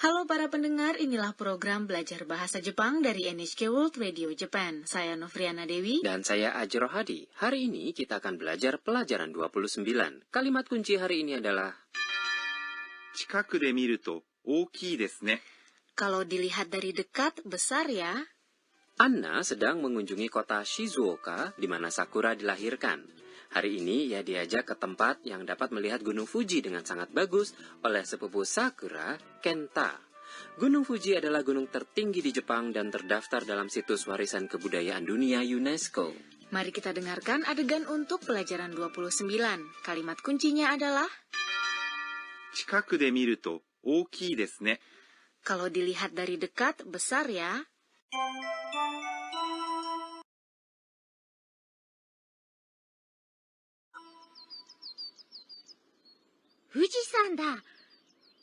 Halo para pendengar, inilah program belajar bahasa Jepang dari NHK World Radio Japan. Saya Novriana Dewi. Dan saya Ajiro Hadi. Hari ini kita akan belajar pelajaran 29. Kalimat kunci hari ini adalah 近くで見ると大きいですね。 Kalau dilihat dari dekat, besar ya. Anna sedang mengunjungi kota Shizuoka di mana Sakura dilahirkan. Hari ini ia diajak ke tempat yang dapat melihat Gunung Fuji dengan sangat bagus oleh sepupu Sakura, Kenta. Gunung Fuji adalah gunung tertinggi di Jepang dan terdaftar dalam situs warisan kebudayaan dunia UNESCO. Mari kita dengarkan adegan untuk pelajaran 29. Kalimat kuncinya adalah 近くで見ると大きいですね。 kalau dilihat dari dekat, besar ya. Fuji-sanだ。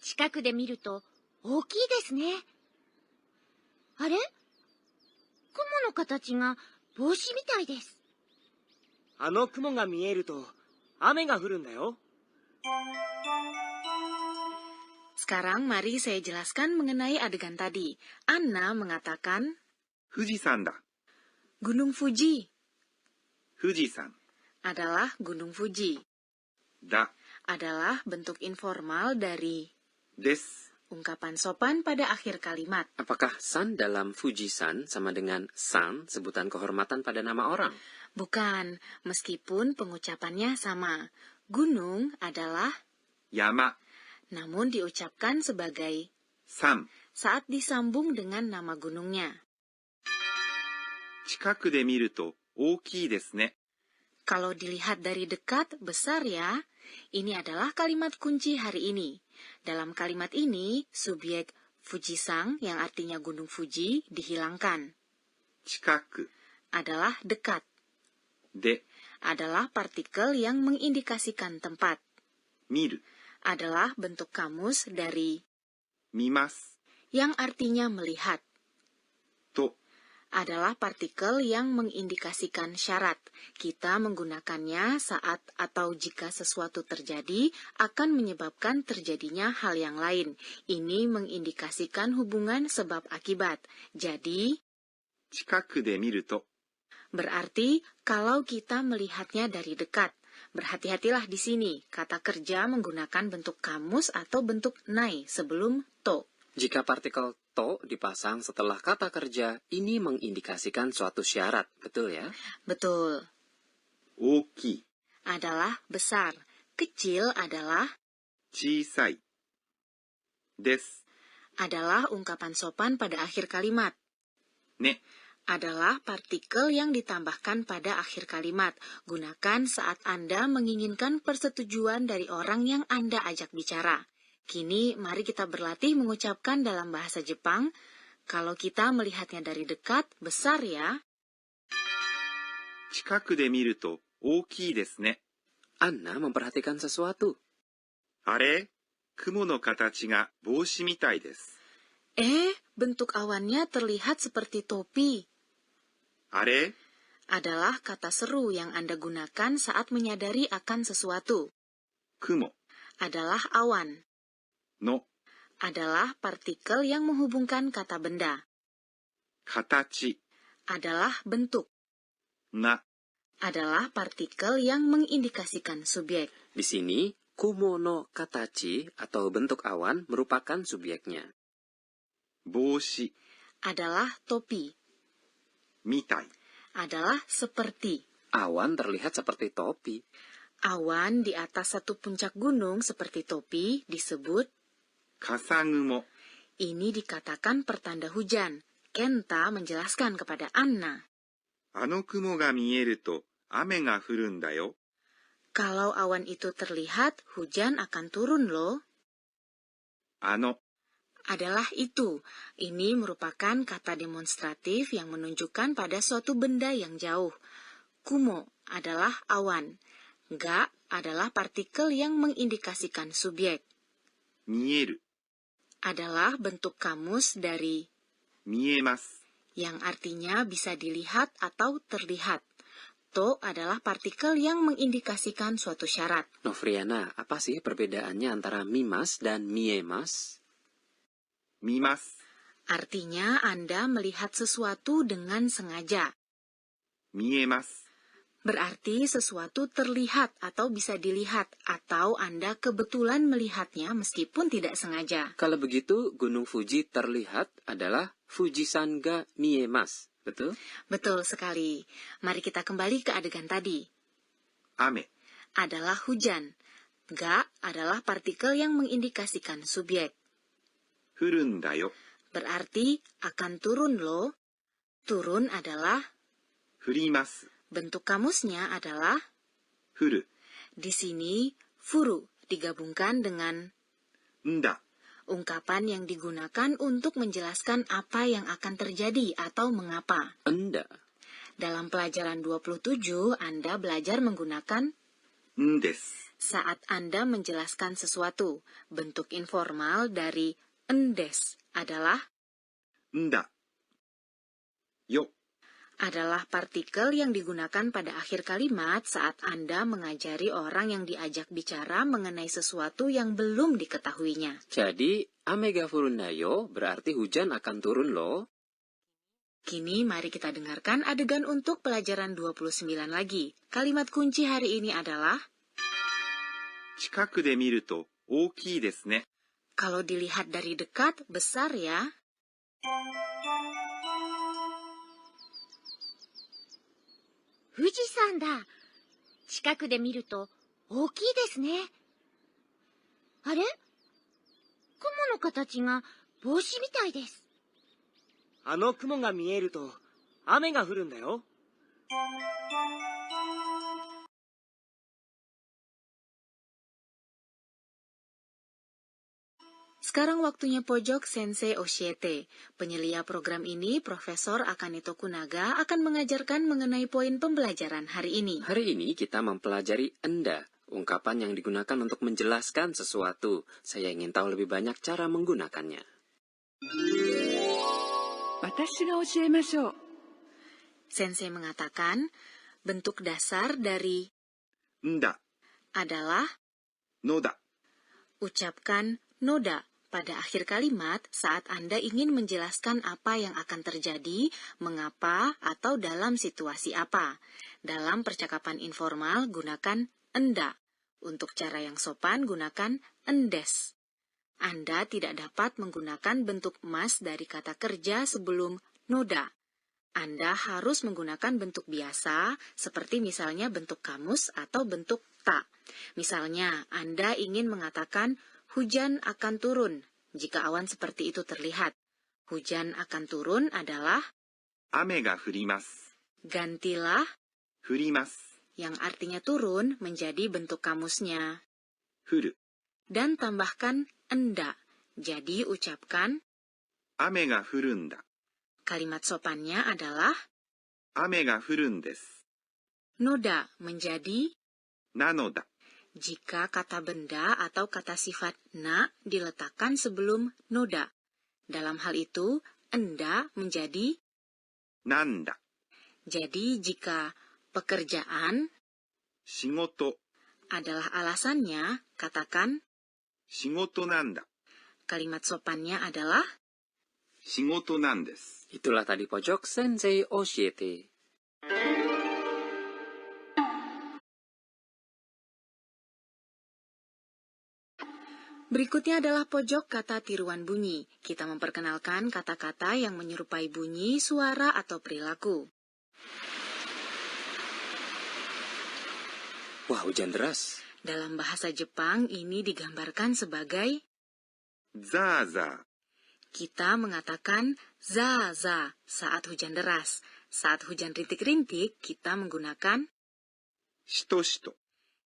近くで見ると大きいですね。あれ？雲の形が帽子みたいです。あの雲が見えると雨が降るんだよ。 Sekarang mari saya jelaskan mengenai adegan tadi. Anna mengatakan 富士山だ。 Gunung Fuji 富士山 adalah Gunung Fuji. だ Adalah bentuk informal dari です。 ungkapan sopan pada akhir kalimat. Apakah san dalam Fujisan sama dengan san, sebutan kehormatan pada nama orang? Bukan, meskipun pengucapannya sama. Gunung adalah, 山 namun diucapkan sebagai 山 saat disambung dengan nama gunungnya. 近くで見ると大きいですね。 Kalau dilihat dari dekat, besar ya. Ini adalah kalimat kunci hari ini. Dalam kalimat ini, subjek Fujisang yang artinya Gunung Fuji dihilangkan. 近く Adalah dekat. で Adalah partikel yang mengindikasikan tempat. 見る Adalah bentuk kamus dari 見ます yang artinya melihat. と Adalah partikel yang mengindikasikan syarat. Kita menggunakannya saat atau jika sesuatu terjadi akan menyebabkan terjadinya hal yang lain. Ini mengindikasikan hubungan sebab akibat. Jadi, 近くで見ると berarti kalau kita melihatnya dari dekat. Berhati-hatilah di sini. Kata kerja menggunakan bentuk kamus atau bentuk nai sebelum to. Jika partikel to dipasang setelah kata kerja, ini mengindikasikan suatu syarat, betul ya? Betul. 大きい Adalah besar. Kecil adalah 小さいです adalah ungkapan sopan pada akhir kalimat. ね Adalah partikel yang ditambahkan pada akhir kalimat. Gunakan saat Anda menginginkan persetujuan dari orang yang Anda ajak bicara. Kini, mari kita berlatih mengucapkan dalam bahasa Jepang. Kalau kita melihatnya dari dekat, besar ya. 近くで見ると大きいですね。 Anna memperhatikan sesuatu. あれ雲の形が帽子みたいです。 Bentuk awannya terlihat seperti topi. あれ Adalah kata seru yang Anda gunakan saat menyadari akan sesuatu. 雲 Adalah awan. の Adalah partikel yang menghubungkan kata benda. 形 Adalah bentuk. な Adalah partikel yang mengindikasikan subjek. Di sini, kumo no katachi atau bentuk awan merupakan subjeknya. 帽子 Adalah topi. みたい Adalah seperti. Awan terlihat seperti topi. Awan di atas satu puncak gunung seperti topi disebut. 笠雲 Ini dikatakan pertanda hujan. Kenta menjelaskan kepada Anna. あの雲が見えると雨が降るんだよ。 Kalau awan itu terlihat, hujan akan turun loh. あの Adalah itu. Ini merupakan kata demonstratif yang menunjukkan pada suatu benda yang jauh. Kumo adalah awan. Ga adalah partikel yang mengindikasikan subjek. 見える Adalah bentuk kamus dari 見えます yang artinya bisa dilihat atau terlihat. To adalah partikel yang mengindikasikan suatu syarat. Novriana, apa sih perbedaannya antara mimas dan miemas? 見ます。 Artinya Anda melihat sesuatu dengan sengaja. 見えます。 Berarti sesuatu terlihat atau bisa dilihat, atau Anda kebetulan melihatnya meskipun tidak sengaja. Kalau begitu, Gunung Fuji terlihat adalah Fujisan ga miemasu. Betul? Betul sekali. Mari kita kembali ke adegan tadi. 雨、 Adalah hujan. Ga adalah partikel yang mengindikasikan subjek. 降るんだよ。 Berarti akan turun loh. Turun adalah, 降ります。 bentuk kamusnya adalah, 降る。 di sini furu digabungkan dengan んだ。 ungkapan yang digunakan untuk menjelaskan apa yang akan terjadi atau mengapa. Anda. Dalam pelajaran 27, Anda belajar menggunakan んです。 saat Anda menjelaskan sesuatu. Bentuk informal dari endes adalah んだ。よ。 adalah partikel yang digunakan pada akhir kalimat saat Anda mengajari orang yang diajak bicara mengenai sesuatu yang belum diketahuinya. Jadi, ame ga furun da yo berarti hujan akan turun loh. Kini mari kita dengarkan adegan untuk pelajaran 29 lagi. Kalimat kunci hari ini adalah, 近くで見ると大きいですね。 kalau dilihat dari dekat, besar ya. Fujisan da. 近くで見ると大きいですね。あれ？雲の形が帽子みたいです。あの雲が見えると雨が降るんだよ。 Sekarang waktunya pojok Sensei Oshiete. Penyelia program ini, Profesor Akane Tokunaga, akan mengajarkan mengenai poin pembelajaran hari ini. Hari ini kita mempelajari enda, ungkapan yang digunakan untuk menjelaskan sesuatu. Saya ingin tahu lebih banyak cara menggunakannya. 私が教えましょう。 Sensei mengatakan, bentuk dasar dari んだ。 adalah のだ。 ucapkan noda pada akhir kalimat saat Anda ingin menjelaskan apa yang akan terjadi, mengapa, atau dalam situasi apa. Dalam percakapan informal, gunakan enda. Untuk cara yang sopan, gunakan endes. Anda tidak dapat menggunakan bentuk mas dari kata kerja sebelum noda. Anda harus menggunakan bentuk biasa, seperti misalnya bentuk kamus atau bentuk ta. Misalnya, Anda ingin mengatakan hujan akan turun jika awan seperti itu terlihat. Hujan akan turun adalah 雨が降ります。 gantilah 降ります。 yang artinya turun menjadi bentuk kamusnya. 降る。 Dan tambahkan enda. Jadi ucapkan 雨が降るんだ。 kalimat sopannya adalah 雨が降るんです。 noda menjadi なのだ。 jika kata benda atau kata sifat na diletakkan sebelum noda. Dalam hal itu, enda menjadi なんだ。 jadi jika pekerjaan 仕事。 adalah alasannya, katakan 仕事なんだ。 kalimat sopannya adalah 仕事なんです。 Itulah tadi pojok Sensei Oshiete. berikutnya adalah pojok kata tiruan bunyi. Kita memperkenalkan kata-kata yang menyerupai bunyi, suara, atau perilaku. Wah, hujan deras. Dalam bahasa Jepang, ini digambarkan sebagai ザーザー。 kita mengatakan za-za saat hujan deras. Saat hujan rintik-rintik, kita menggunakan しとしと。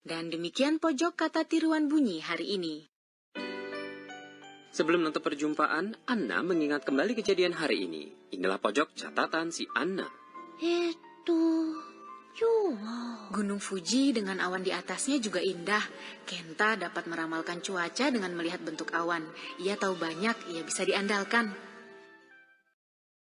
dan demikian pojok kata tiruan bunyi hari ini. Sebelum nanti perjumpaan, Anna mengingat kembali kejadian hari ini. Inilah pojok catatan si Anna. 今日は Gunung Fuji dengan awan di atasnya juga indah. Kenta dapat meramalkan cuaca dengan melihat bentuk awan. Ia tahu banyak, ia bisa diandalkan.